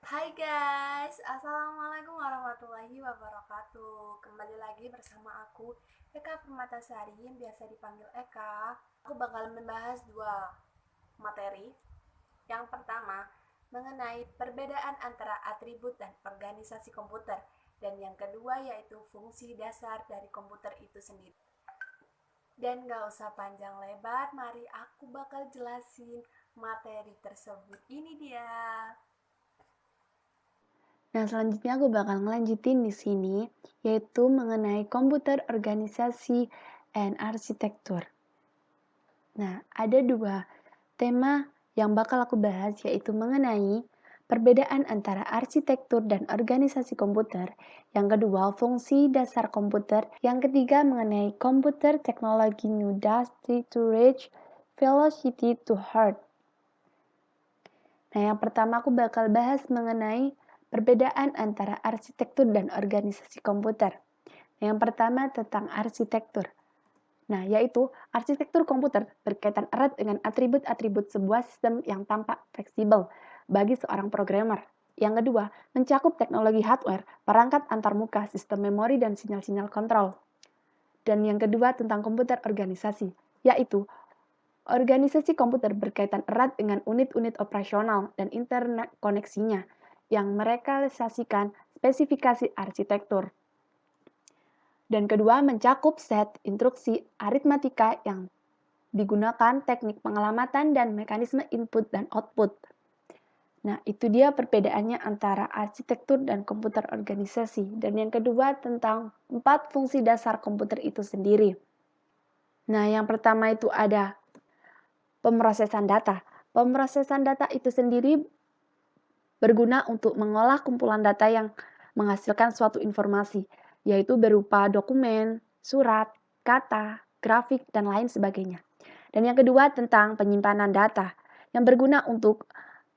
Hai guys, Assalamualaikum warahmatullahi wabarakatuh. Kembali lagi bersama aku, Eka Permatasari yang biasa dipanggil Eka. Aku bakal membahas dua materi. Yang pertama, mengenai perbedaan antara atribut dan organisasi komputer. Dan yang kedua yaitu fungsi dasar dari komputer itu sendiri. Dan gak usah panjang lebar, mari aku bakal jelasin materi tersebut. Ini dia. Nah, selanjutnya aku bakal ngelanjutin di sini, yaitu mengenai komputer organisasi and arsitektur. Nah, ada dua tema yang bakal aku bahas, yaitu mengenai perbedaan antara arsitektur dan organisasi komputer, yang kedua fungsi dasar komputer, yang ketiga mengenai komputer teknologi New Dusty to Reach Velocity to Heart. Nah, yang pertama aku bakal bahas mengenai perbedaan antara arsitektur dan organisasi komputer. Yang pertama tentang arsitektur. Nah, yaitu arsitektur komputer berkaitan erat dengan atribut-atribut sebuah sistem yang tampak fleksibel bagi seorang programmer. Yang kedua, mencakup teknologi hardware, perangkat antarmuka, sistem memori, dan sinyal-sinyal kontrol. Dan yang kedua tentang komputer organisasi, yaitu organisasi komputer berkaitan erat dengan unit-unit operasional dan internet koneksinya yang merealisasikan spesifikasi arsitektur. Dan kedua, mencakup set instruksi aritmatika yang digunakan teknik pengelamatan dan mekanisme input dan output. Nah, itu dia perbedaannya antara arsitektur dan komputer organisasi. Dan yang kedua tentang 4 fungsi dasar komputer itu sendiri. Nah, yang pertama itu ada pemrosesan data. Pemrosesan data itu sendiri berguna untuk mengolah kumpulan data yang menghasilkan suatu informasi, yaitu berupa dokumen, surat, kata, grafik, dan lain sebagainya. Dan yang kedua tentang penyimpanan data, yang berguna untuk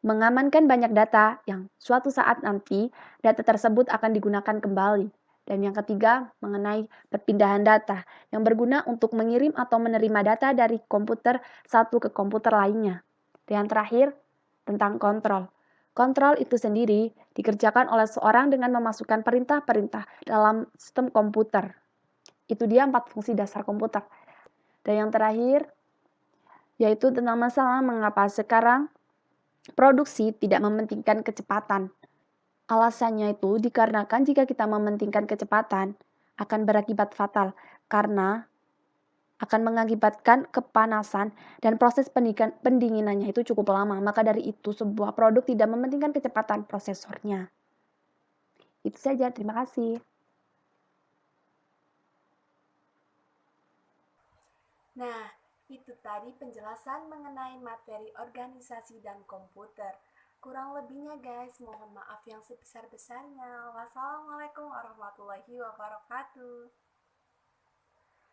mengamankan banyak data yang suatu saat nanti data tersebut akan digunakan kembali. Dan yang ketiga mengenai perpindahan data, yang berguna untuk mengirim atau menerima data dari komputer satu ke komputer lainnya. Dan yang terakhir tentang kontrol. Kontrol itu sendiri dikerjakan oleh seorang dengan memasukkan perintah-perintah dalam sistem komputer. Itu dia 4 fungsi dasar komputer. Dan yang terakhir yaitu tentang masalah mengapa sekarang produksi tidak mementingkan kecepatan. Alasannya itu dikarenakan jika kita mementingkan kecepatan akan berakibat fatal karena akan mengakibatkan kepanasan dan proses pendinginannya itu cukup lama. Maka dari itu sebuah produk tidak mementingkan kecepatan prosesornya. Itu saja, terima kasih. Nah, itu tadi penjelasan mengenai materi organisasi dan komputer. Kurang lebihnya guys, mohon maaf yang sebesar-besarnya. Wassalamualaikum warahmatullahi wabarakatuh.